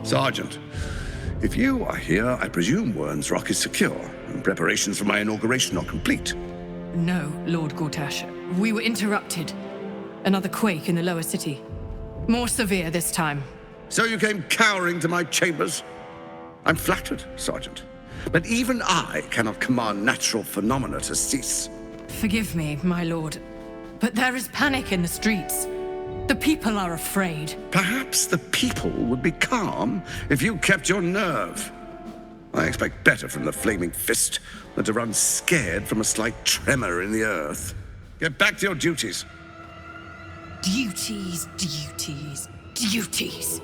Sergeant, if you are here, I presume Wern's Rock is secure, and preparations for my inauguration are complete. No, Lord Gortash. We were interrupted. Another quake in the lower city. More severe this time. So you came cowering to my chambers? I'm flattered, Sergeant. But even I cannot command natural phenomena to cease. Forgive me, my lord, but there is panic in the streets. The people are afraid. Perhaps the people would be calm if you kept your nerve. I expect better from the flaming fist than to run scared from a slight tremor in the earth. Get back to your duties. Duties, duties, duties.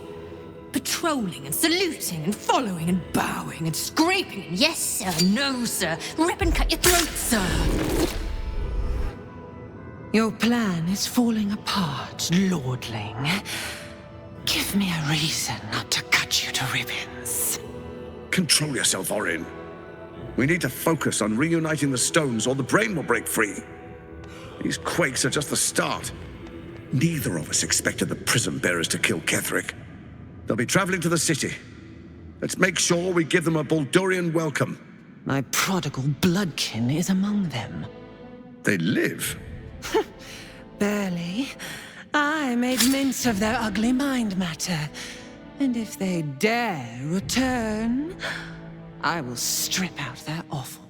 Patrolling and saluting and following and bowing and scraping and yes sir, no sir, rip and cut your throat, sir. Your plan is falling apart, lordling. Give me a reason not to cut you to ribbons. Control yourself, Orin. We need to focus on reuniting the stones or the brain will break free. These quakes are just the start. Neither of us expected the prison bearers to kill Ketheric. They'll be traveling to the city. Let's make sure we give them a Baldurian welcome. My prodigal bloodkin is among them. They live? Barely. I made mince of their ugly mind matter. And if they dare return, I will strip out their offal.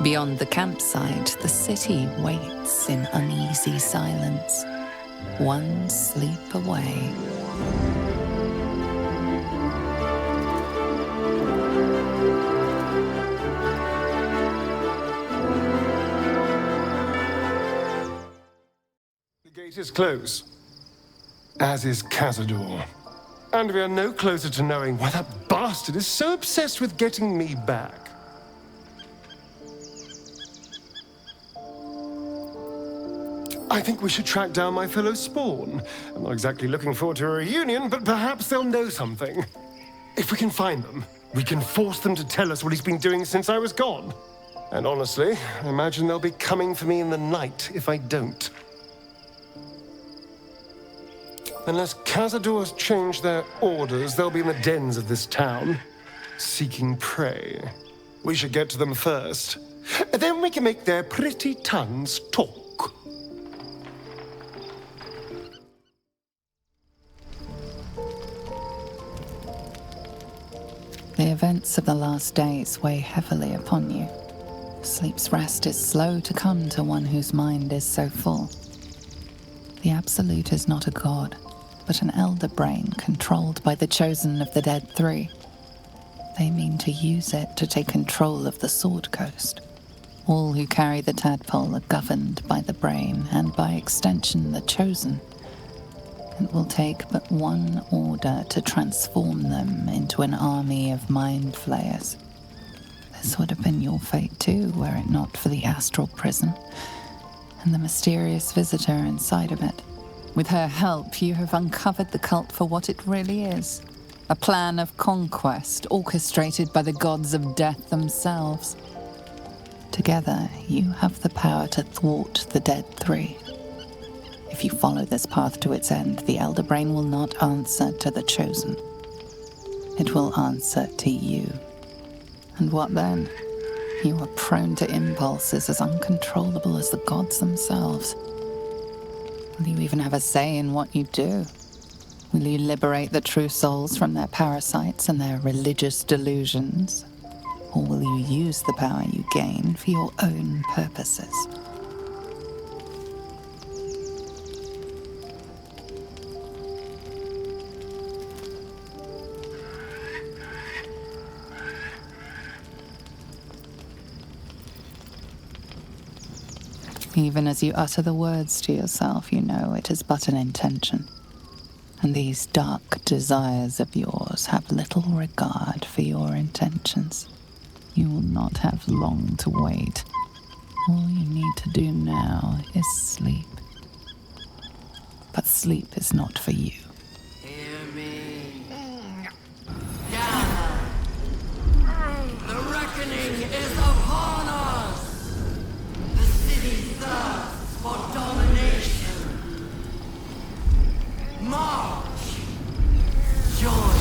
Beyond the campsite, the city waits in uneasy silence, one sleep away. The gate is closed, as is Cazador. And we are no closer to knowing why that bastard is so obsessed with getting me back. I think we should track down my fellow Spawn. I'm not exactly looking forward to a reunion, but perhaps they'll know something. If we can find them, we can force them to tell us what he's been doing since I was gone. And honestly, I imagine they'll be coming for me in the night if I don't. Unless Cazador has changed their orders, they'll be in the dens of this town, seeking prey. We should get to them first. Then we can make their pretty tongues talk. The events of the last days weigh heavily upon you. Sleep's rest is slow to come to one whose mind is so full. The Absolute is not a god, but an elder brain controlled by the chosen of the Dead Three. They mean to use it to take control of the Sword Coast. All who carry the tadpole are governed by the brain, and by extension the chosen. It will take but one order to transform them into an army of mind flayers. This would have been your fate too, were it not for the astral prison and the mysterious visitor inside of it. With her help, you have uncovered the cult for what it really is. A plan of conquest orchestrated by the gods of death themselves. Together, you have the power to thwart the Dead Three. If you follow this path to its end, the Elder Brain will not answer to the Chosen. It will answer to you. And what then? You are prone to impulses as uncontrollable as the gods themselves. Will you even have a say in what you do? Will you liberate the true souls from their parasites and their religious delusions? Or will you use the power you gain for your own purposes? Even as you utter the words to yourself, you know it is but an intention. And these dark desires of yours have little regard for your intentions. You will not have long to wait. All you need to do now is sleep. But sleep is not for you. Hear me. Gather. The reckoning is upon us. The city thirsts for domination. March. Join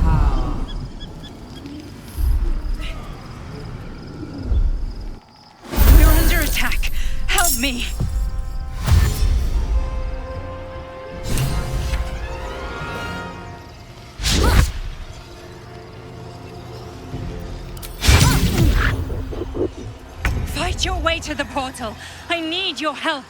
power. We're under attack. Help me. Fight your way to the portal. I need your help.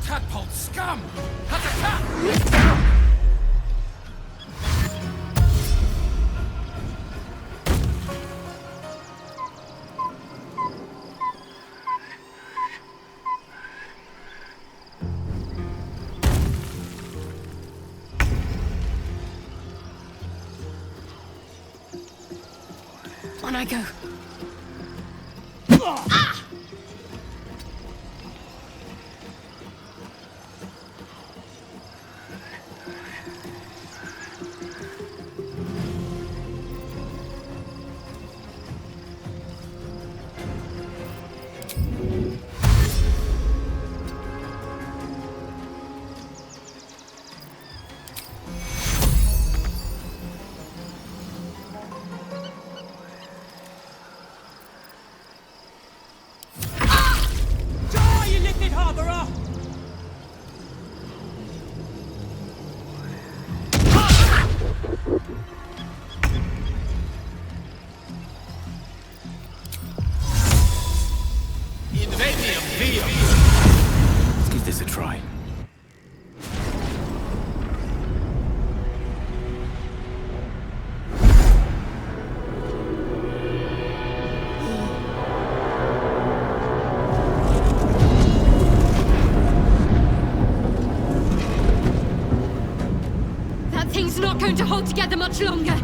Tadpole scum! Attack! On I go. Let's give this a try. That thing's not going to hold together much longer.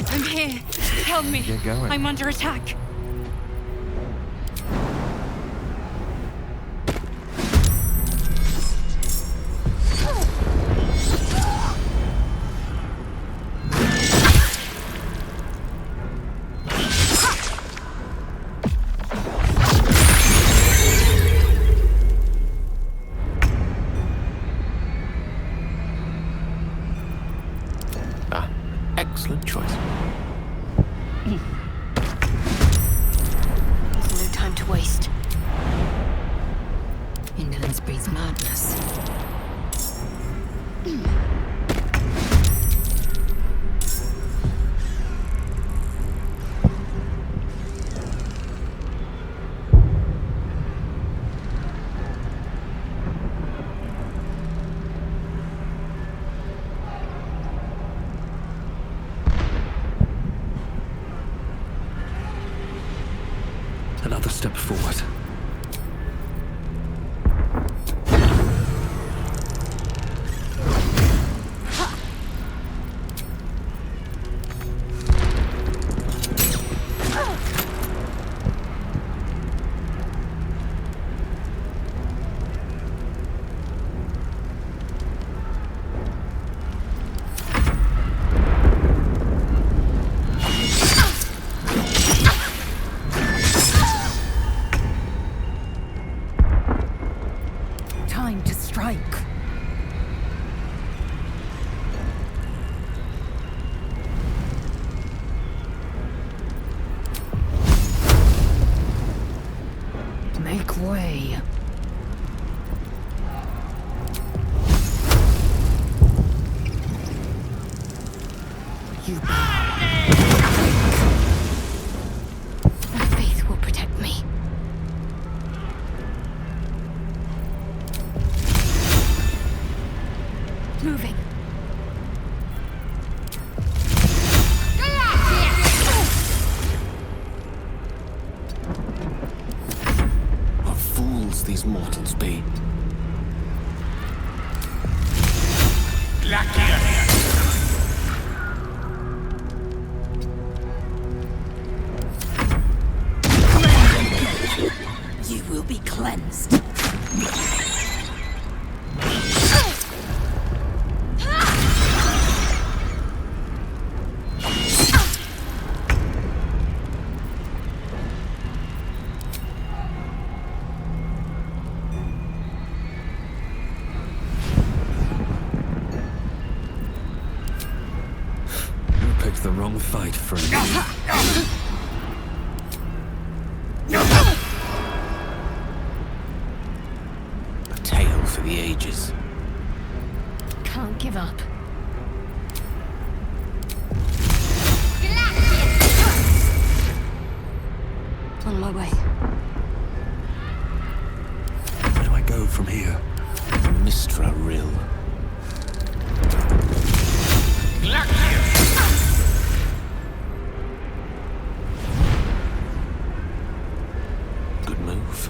I'm here. Help me. Get going. I'm under attack. Excellent choice. madness. Another step forward. Time to strike. Make way. You bow. My faith will protect me. Moving. What fools these mortals be. You will be cleansed. You picked the wrong fight for me. A tale for the ages. Can't give up. On my way. Where do I go from here? Mistra Rill. Good move.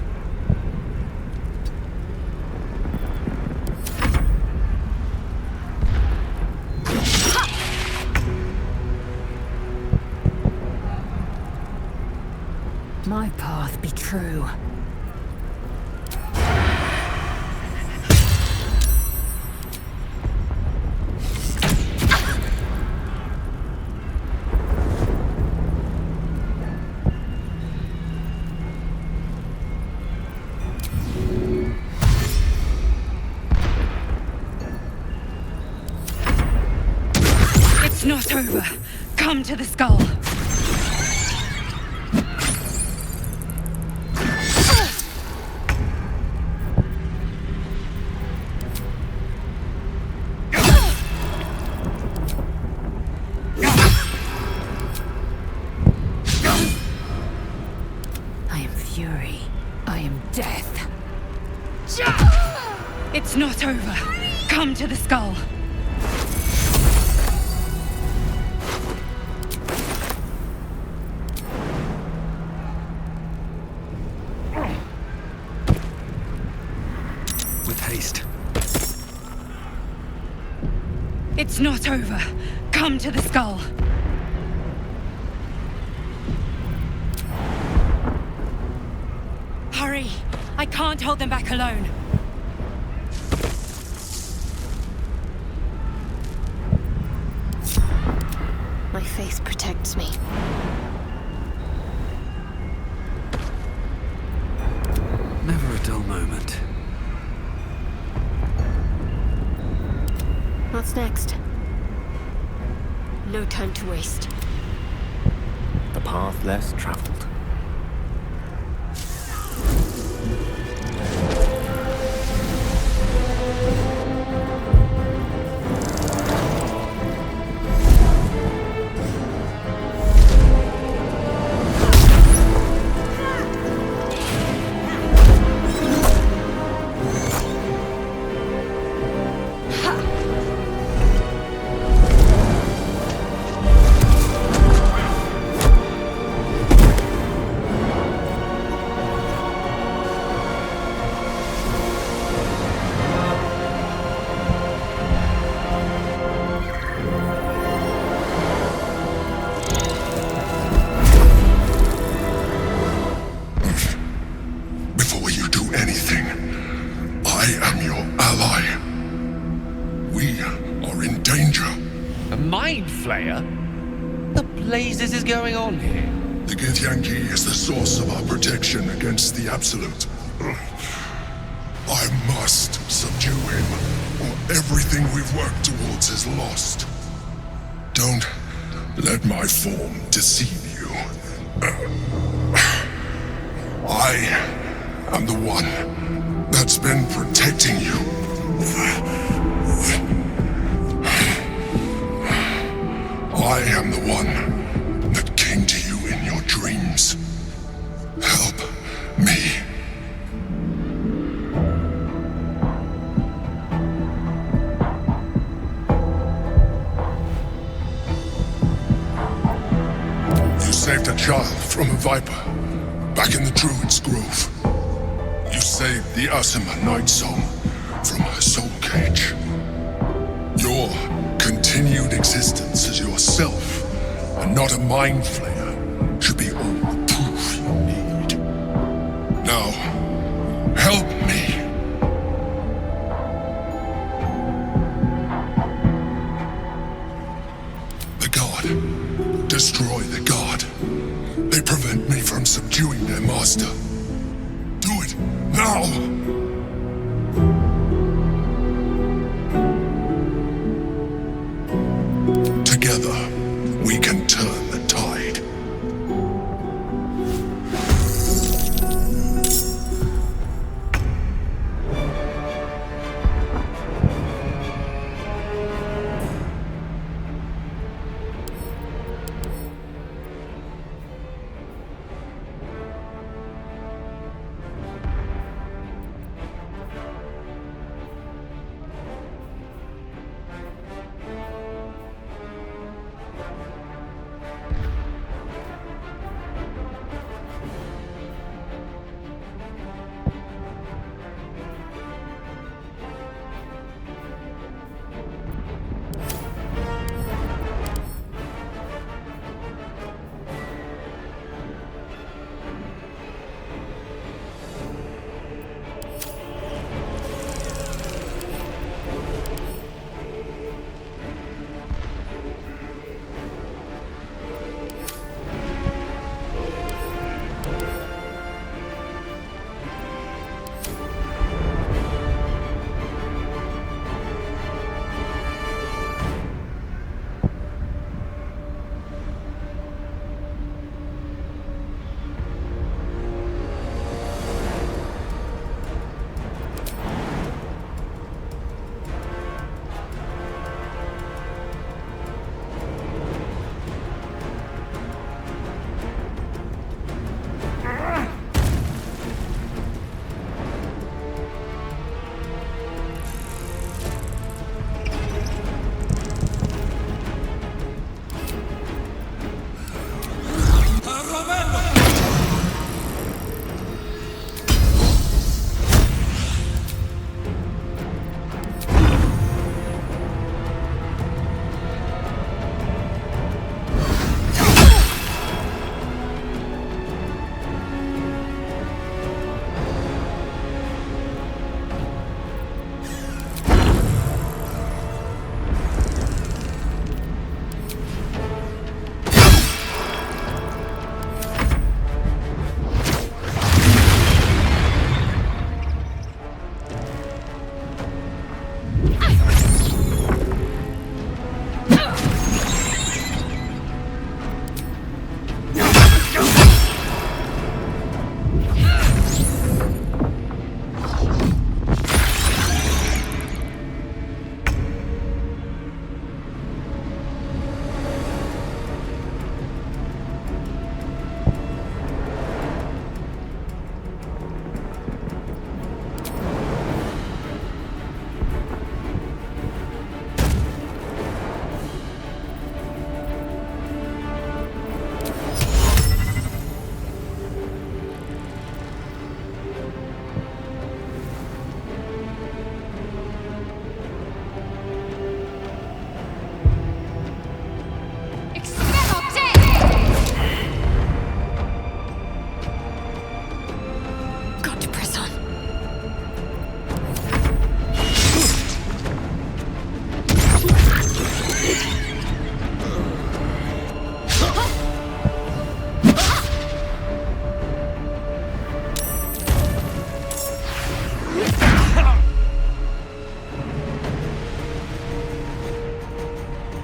My path be true. It's not over. Come to the skull. I am fury. I am death. It's not over. Come to the skull. With haste. It's not over. Come to the skull. Hurry! I can't hold them back alone. My faith protects me. Never a dull moment. What's next? No time to waste. The path less traveled. Before you do anything, I am your ally. We are in danger. A mind flayer? The blazes is going on here? The Githyanki is the source of our protection against the Absolute. I must subdue him, or everything we've worked towards is lost. Don't let my form deceive you. I am the one that's been protecting you. I am the one that came to you in your dreams. Help me. You saved a child from a viper back in the Druid's Grove. You saved the Asima Night Song from her soul cage. Your continued existence as yourself, and not a mind flayer, should be all the proof you need. Now, help me. The God. Destroy the God. They prevent me from subduing their master. Do it now! Together, we can turn the tide.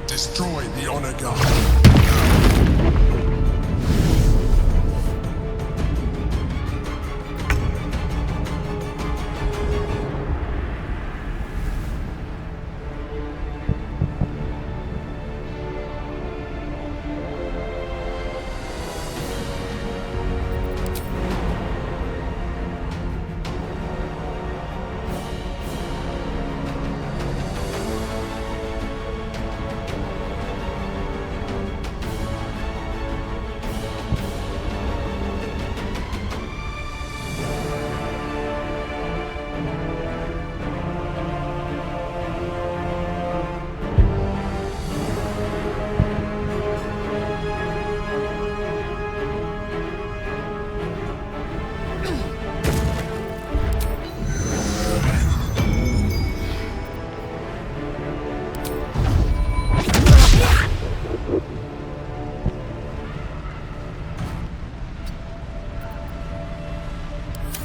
Destroy the honor guard.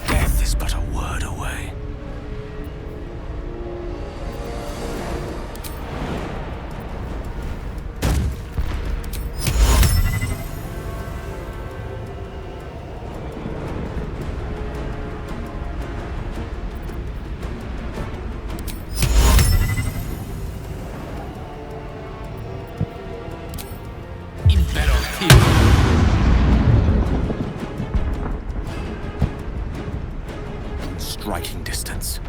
Death is but a word away. Striking distance.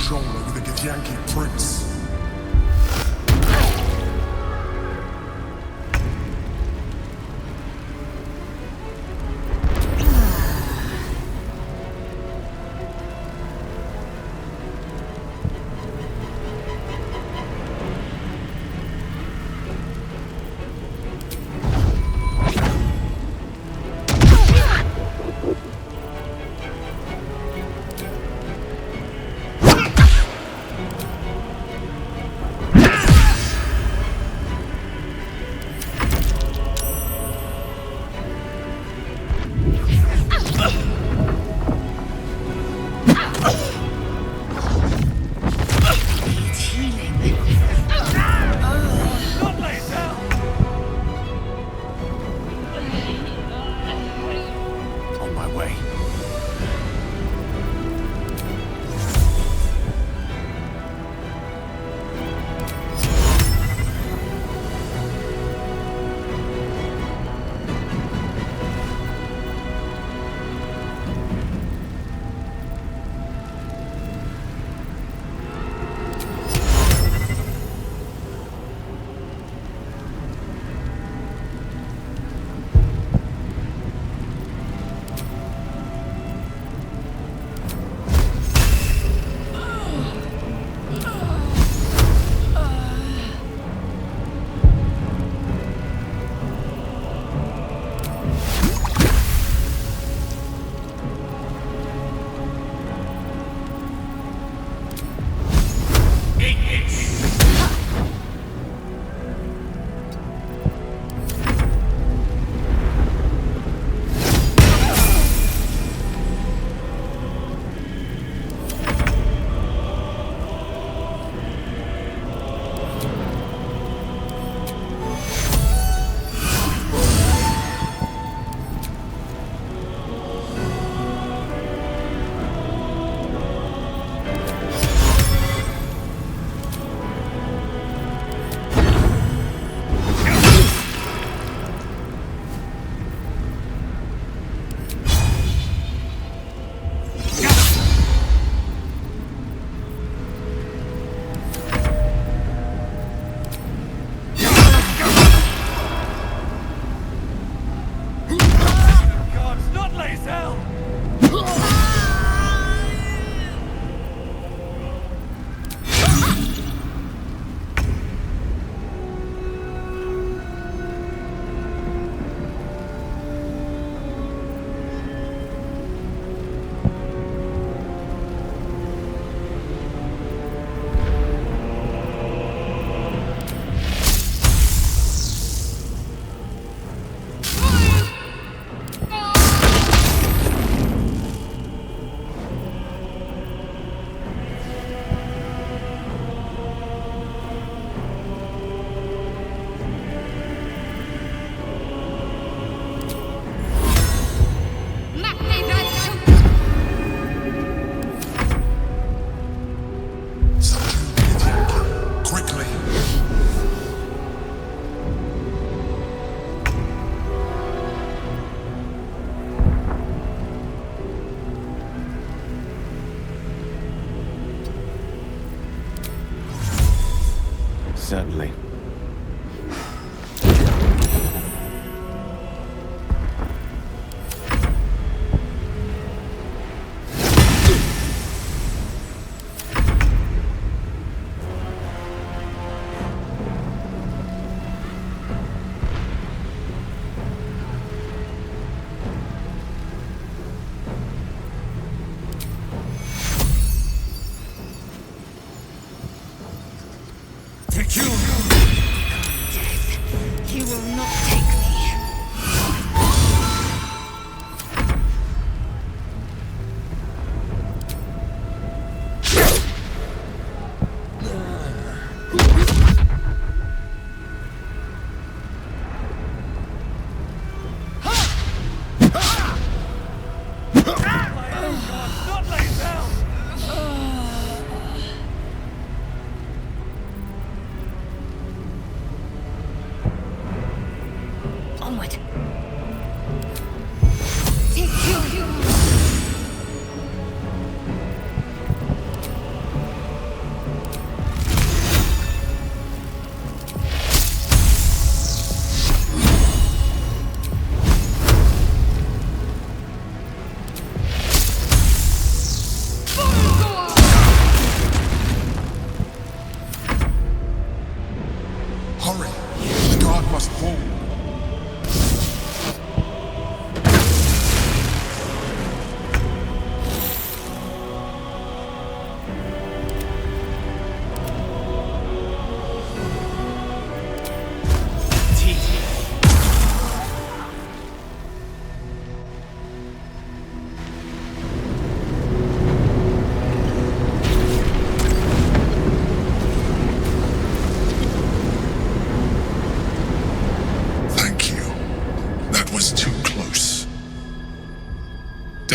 control over the Githyanki prince. Certainly. You will not take me.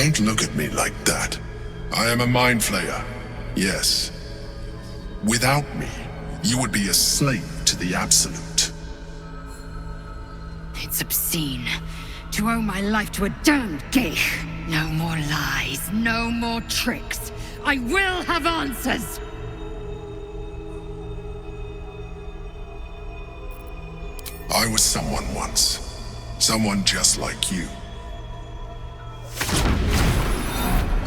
Don't look at me like that. I am a mind flayer, yes. Without me, you would be a slave to the Absolute. It's obscene to owe my life to a damned geek. No more lies, no more tricks. I will have answers! I was someone once. Someone just like you.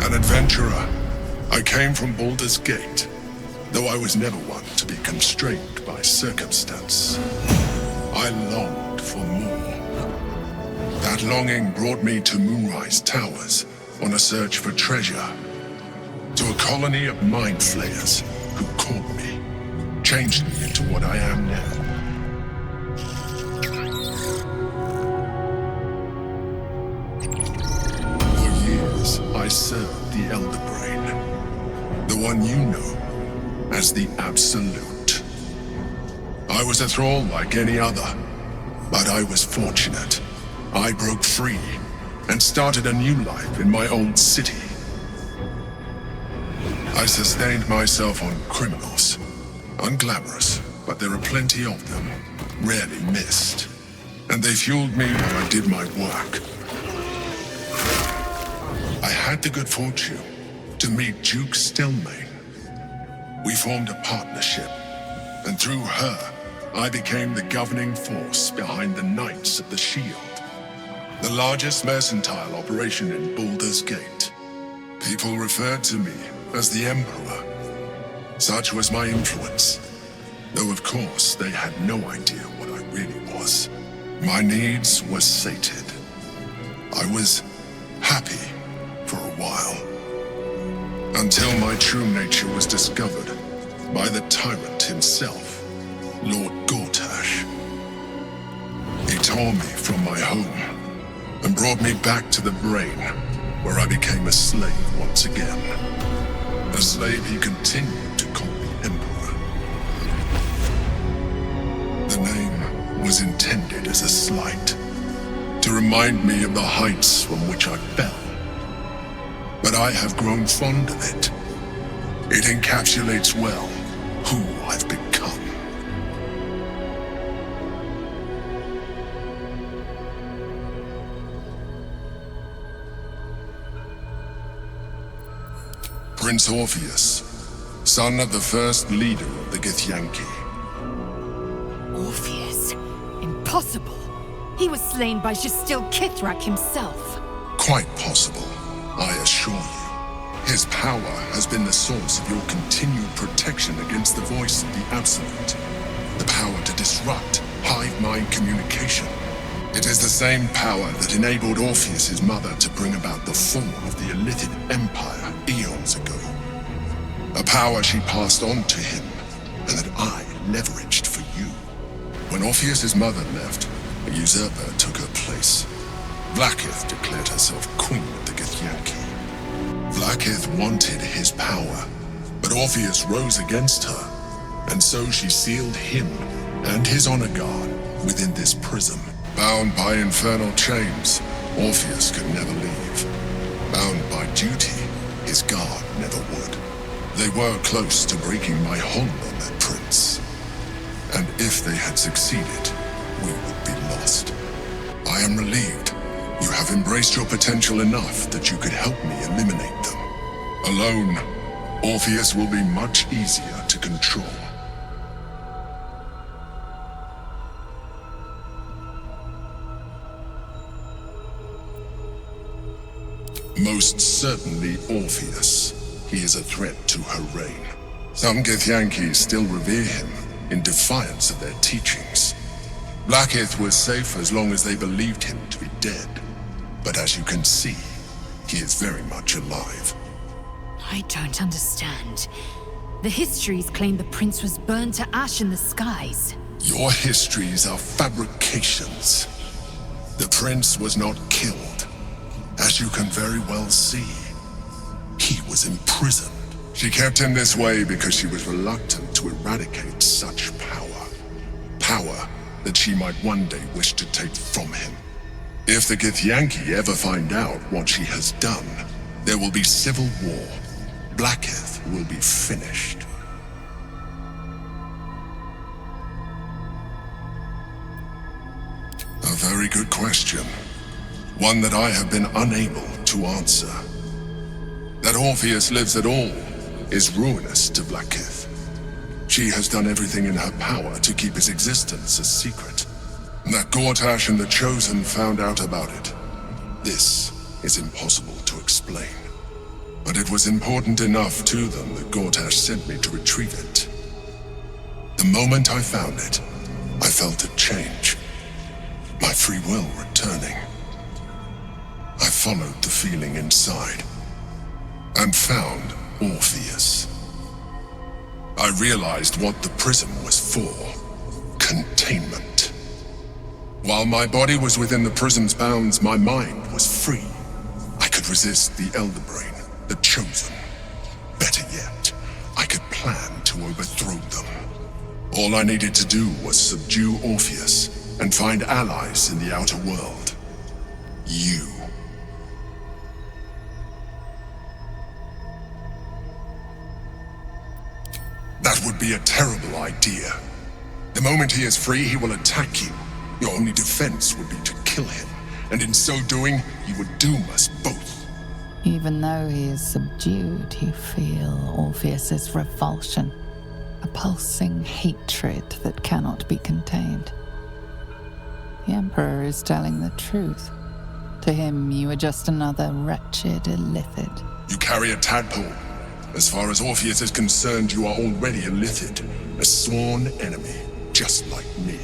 An adventurer. I came from Baldur's Gate, though I was never one to be constrained by circumstance. I longed for more. That longing brought me to Moonrise Towers on a search for treasure. To a colony of mind flayers who caught me, changed me into what I am now. For years, I served the Elder Brain, the one you know as the Absolute. I was a thrall like any other, but I was fortunate. I broke free and started a new life in my old city. I sustained myself on criminals. Unglamorous, but there are plenty of them, rarely missed. And they fueled me while I did my work. I had the good fortune to meet Duke Stelmane. We formed a partnership, and through her, I became the governing force behind the Knights of the Shield, the largest mercantile operation in Baldur's Gate. People referred to me as the Emperor. Such was my influence, though of course they had no idea what I really was. My needs were sated. I was happy for a while, until my true nature was discovered by the tyrant himself, Lord Gortash. He tore me from my home and brought me back to the Brain, where I became a slave once again. A slave he continued to call me Emperor. The name was intended as a slight, to remind me of the heights from which I fell. But I have grown fond of it. It encapsulates well who I've become. Prince Orpheus, son of the first leader of the Githyanki. Orpheus? Impossible! He was slain by Justil Kithrak himself. Quite possible, I assure you. His power has been the source of your continued protection against the voice of the Absolute. The power to disrupt hive mind communication. It is the same power that enabled Orpheus's mother to bring about the fall of the Illithid Empire eons ago. A power she passed on to him, and that I leveraged for you. When Orpheus's mother left, a usurper took her place. Vlaakith declared herself queen of the Githyanki. Vlaakith wanted his power, but Orpheus rose against her, and so she sealed him and his honor guard within this prison. Bound by infernal chains, Orpheus could never leave. Bound by duty, his guard never would. They were close to breaking my hold on that prince. And if they had succeeded, we would be lost. I am relieved. You have embraced your potential enough that you could help me eliminate them. Alone, Orpheus will be much easier to control. Most certainly Orpheus. He is a threat to her reign. Some Githyanki still revere him in defiance of their teachings. Vlaakith was safe as long as they believed him to be dead. But as you can see, he is very much alive. I don't understand. The histories claim the prince was burned to ash in the skies. Your histories are fabrications. The prince was not killed. As you can very well see, he was imprisoned. She kept him this way because she was reluctant to eradicate such power. Power that she might one day wish to take from him. If the Githyanki ever find out what she has done, There will be civil war. Blackith will be finished. A very good question. One that I have been unable to answer. That Orpheus lives at all is ruinous to Blackith. She has done everything in her power to keep his existence a secret. That Gortash and the Chosen found out about it. This is impossible to explain. But it was important enough to them that Gortash sent me to retrieve it. The moment I found it, I felt a change. My free will returning. I followed the feeling inside and found Orpheus. I realized what the prism was for. Containment. While my body was within the prism's bounds, my mind was free. I could resist the Elder Brain, the Chosen. Better yet, I could plan to overthrow them. All I needed to do was subdue Orpheus and find allies in the outer world. You. That would be a terrible idea. The moment he is free, he will attack you. Your only defense would be to kill him, and in so doing, you would doom us both. Even though he is subdued, you feel Orpheus's revulsion, a pulsing hatred that cannot be contained. The Emperor is telling the truth. To him, you are just another wretched illithid. You carry a tadpole. As far as Orpheus is concerned, you are already a illithid, a sworn enemy, just like me.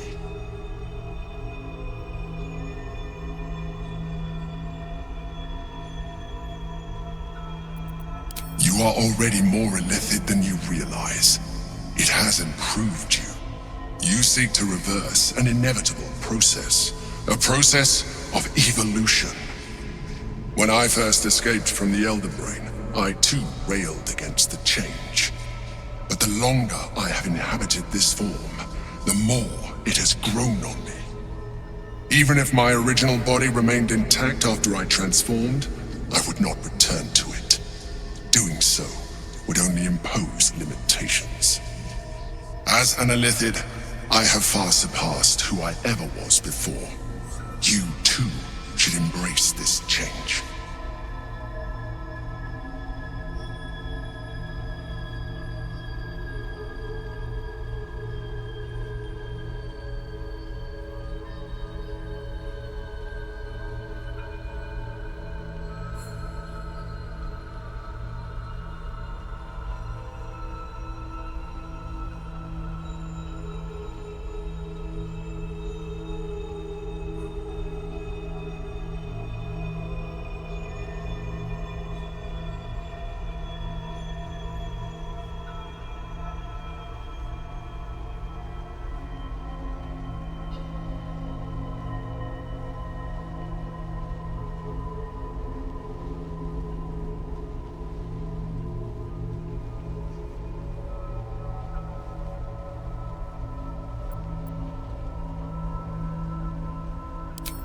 You are already more illithid than you realize. It has improved you. You seek to reverse an inevitable process, a process of evolution. When I first escaped from the Elder Brain, I too railed against the change. But the longer I have inhabited this form, the more it has grown on me. Even if my original body remained intact after I transformed, I would not return to it. Doing so would only impose limitations. As an illithid, I have far surpassed who I ever was before. You too should embrace this change.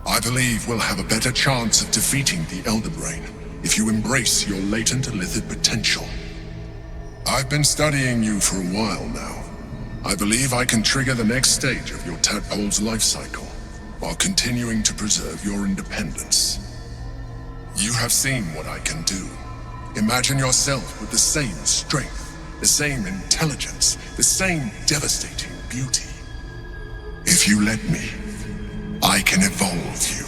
I believe we'll have a better chance of defeating the Elder Brain if you embrace your latent illithid potential. I've been studying you for a while now. I believe I can trigger the next stage of your tadpole's life cycle, while continuing to preserve your independence. You have seen what I can do. Imagine yourself with the same strength, the same intelligence, the same devastating beauty. If you let me, I can evolve you.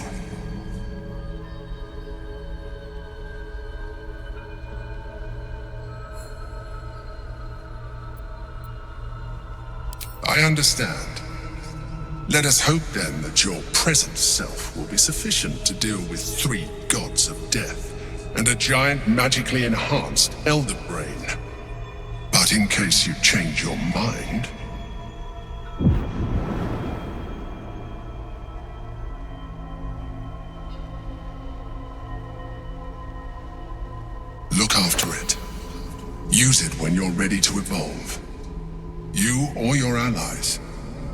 I understand. Let us hope then that your present self will be sufficient to deal with 3 gods of death and a giant magically enhanced Elder Brain. But in case you change your mind... look after it. Use it when you're ready to evolve. You or your allies.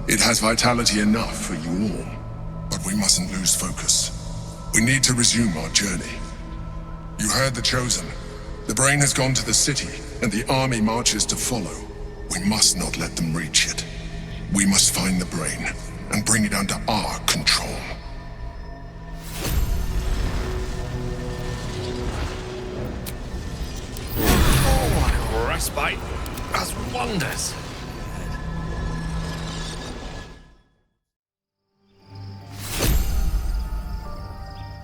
It has vitality enough for you all. But we mustn't lose focus. We need to resume our journey. You heard the Chosen. The brain has gone to the city, and the army marches to follow. We must not let them reach it. We must find the brain, and bring it under our control. Oh, what a respite does wonders.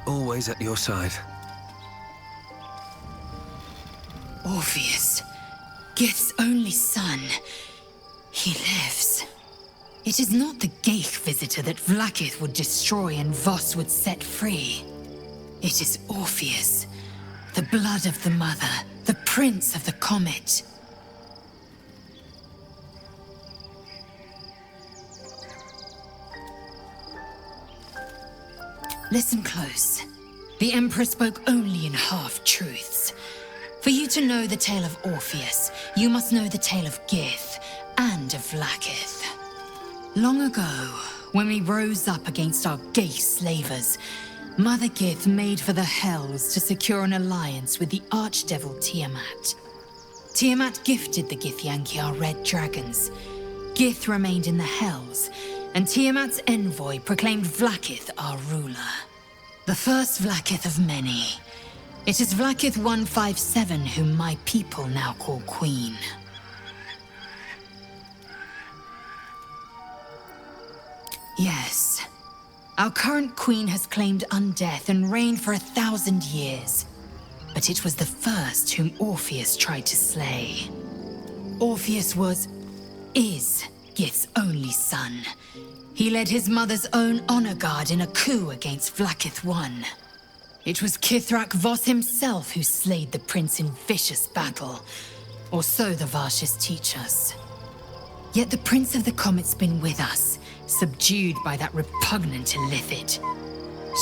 Always at your side. Orpheus, Gith's only son. He lives. It is not the Geich visitor that Vlaakith would destroy and Voss would set free. It is Orpheus, the blood of the mother, the prince of the comet. Listen close. The Emperor spoke only in half-truths. For you to know the tale of Orpheus, you must know the tale of Gith and of Vlaakith. Long ago, when we rose up against our Geich slavers, Mother Gith made for the Hells to secure an alliance with the archdevil Tiamat. Tiamat gifted the Githyanki our red dragons. Gith remained in the Hells, and Tiamat's envoy proclaimed Vlaakith our ruler. The first Vlaakith of many. It is Vlaakith 157 whom my people now call Queen. Yes. Our current queen has claimed undeath and reigned for 1,000 years. But it was the first whom Orpheus tried to slay. Orpheus is Gith's only son. He led his mother's own honor guard in a coup against Vlaakith I. It was Kithrak Voss himself who slayed the prince in vicious battle, or so the Varshas teach us. Yet the Prince of the Comet's been with us, subdued by that repugnant Illithid.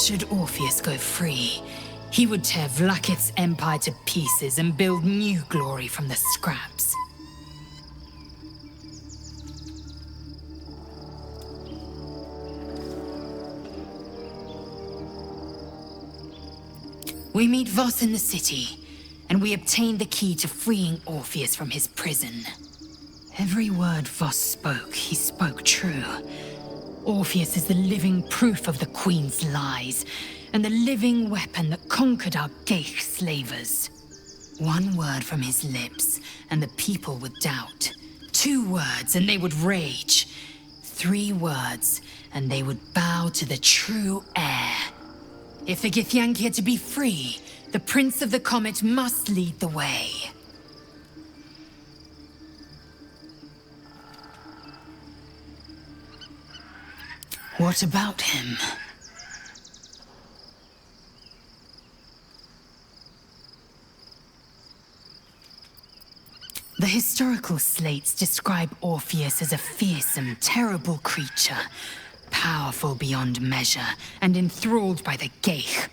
Should Orpheus go free, he would tear Vlaakith's empire to pieces and build new glory from the scraps. We meet Voss in the city, and we obtain the key to freeing Orpheus from his prison. Every word Voss spoke, he spoke true. Orpheus is the living proof of the Queen's lies, and the living weapon that conquered our Geich slavers. One word from his lips, and the people would doubt. 2 words, and they would rage. 3 words, and they would bow to the true heir. If the Githyanki are to be free, the Prince of the Comet must lead the way. What about him? The historical slates describe Orpheus as a fearsome, terrible creature, powerful beyond measure, and enthralled by the Geich.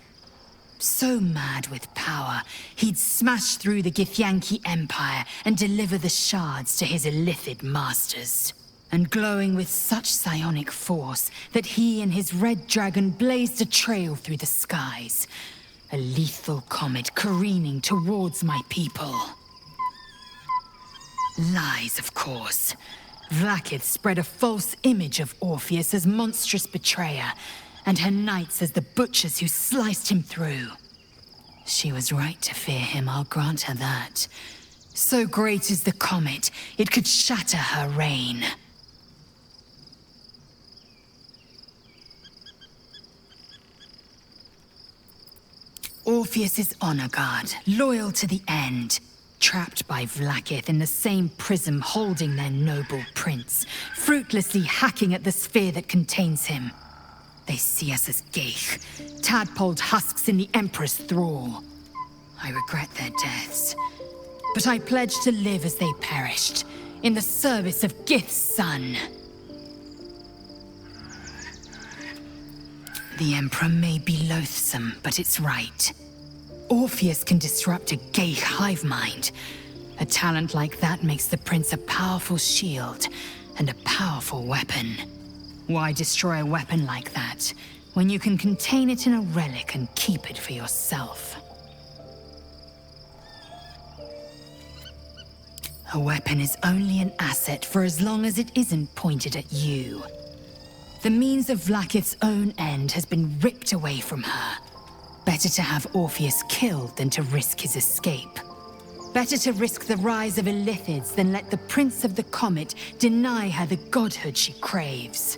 So mad with power, he'd smash through the Githyanki Empire and deliver the shards to his Illithid masters. And glowing with such psionic force that he and his red dragon blazed a trail through the skies. A lethal comet careening towards my people. Lies, of course. Vlaakith spread a false image of Orpheus as monstrous betrayer, and her knights as the butchers who sliced him through. She was right to fear him, I'll grant her that. So great is the comet, it could shatter her reign. Orpheus's honor guard, loyal to the end. Trapped by Vlaakith in the same prism holding their noble prince, fruitlessly hacking at the sphere that contains him. They see us as Geich, tadpoled husks in the Emperor's thrall. I regret their deaths, but I pledge to live as they perished, in the service of Gith's son. The Emperor may be loathsome, but it's right. Orpheus can disrupt a Geich hive mind. A talent like that makes the prince a powerful shield and a powerful weapon. Why destroy a weapon like that, when you can contain it in a relic and keep it for yourself? A weapon is only an asset for as long as it isn't pointed at you. The means of Vlaakith's own end has been ripped away from her. Better to have Orpheus killed than to risk his escape. Better to risk the rise of Illithids than let the Prince of the Comet deny her the godhood she craves.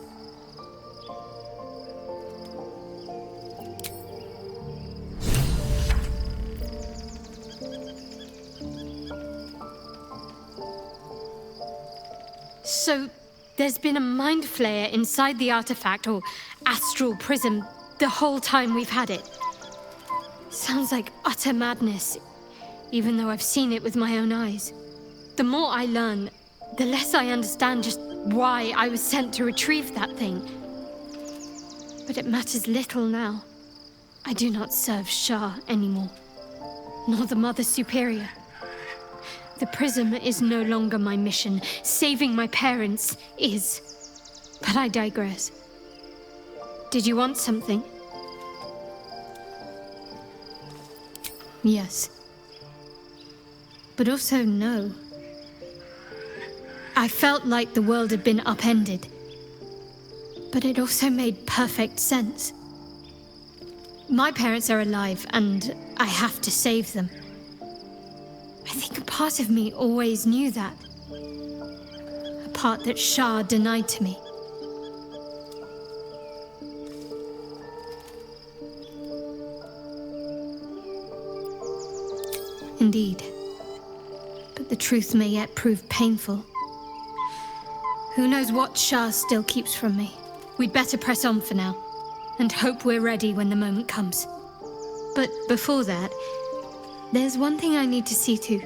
So, there's been a mind flayer inside the artifact, or astral prism, the whole time we've had it. Sounds like utter madness, even though I've seen it with my own eyes. The more I learn, the less I understand just why I was sent to retrieve that thing. But it matters little now. I do not serve Shah anymore, nor the Mother Superior. The prism is no longer my mission. Saving my parents is. But I digress. Did you want something? Yes. But also no. I felt like the world had been upended. But it also made perfect sense. My parents are alive, and I have to save them. I think a part of me always knew that. A part that Shah denied to me. Indeed. But the truth may yet prove painful. Who knows what Shah still keeps from me? We'd better press on for now, and hope we're ready when the moment comes. But before that, there's one thing I need to see to.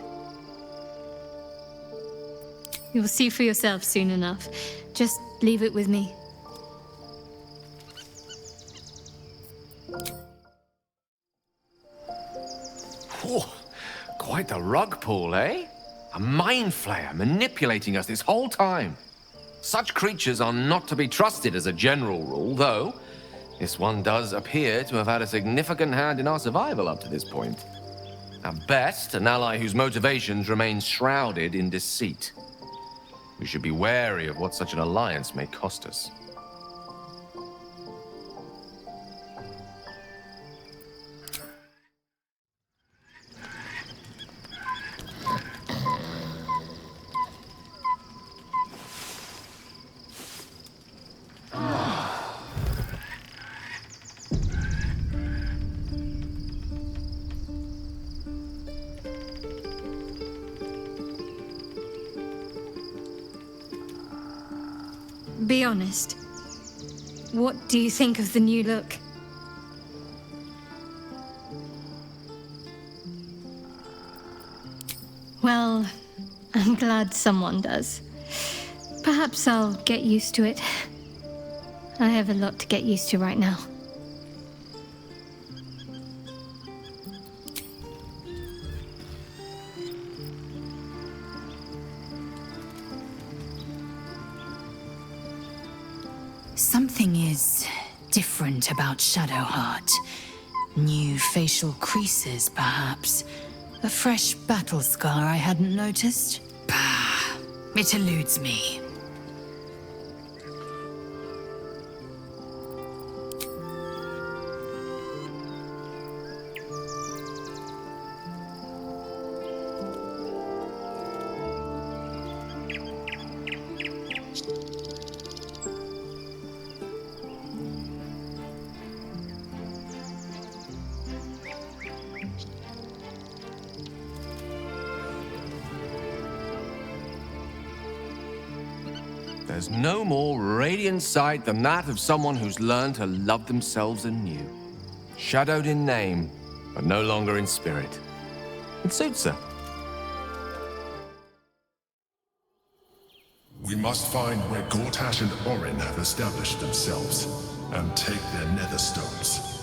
You'll see for yourself soon enough. Just leave it with me. Whew, quite the rug pull, eh? A mind flayer manipulating us this whole time. Such creatures are not to be trusted as a general rule, though this one does appear to have had a significant hand in our survival up to this point. At best, an ally whose motivations remain shrouded in deceit. We should be wary of what such an alliance may cost us. Be honest. What do you think of the new look? Well, I'm glad someone does. Perhaps I'll get used to it. I have a lot to get used to right now. Something is different about Shadowheart. New facial creases, perhaps. A fresh battle scar I hadn't noticed. Bah, it eludes me. There's no more radiant sight than that of someone who's learned to love themselves anew. Shadowed in name, but no longer in spirit. It suits her. We must find where Gortash and Orin have established themselves, and take their nether stones.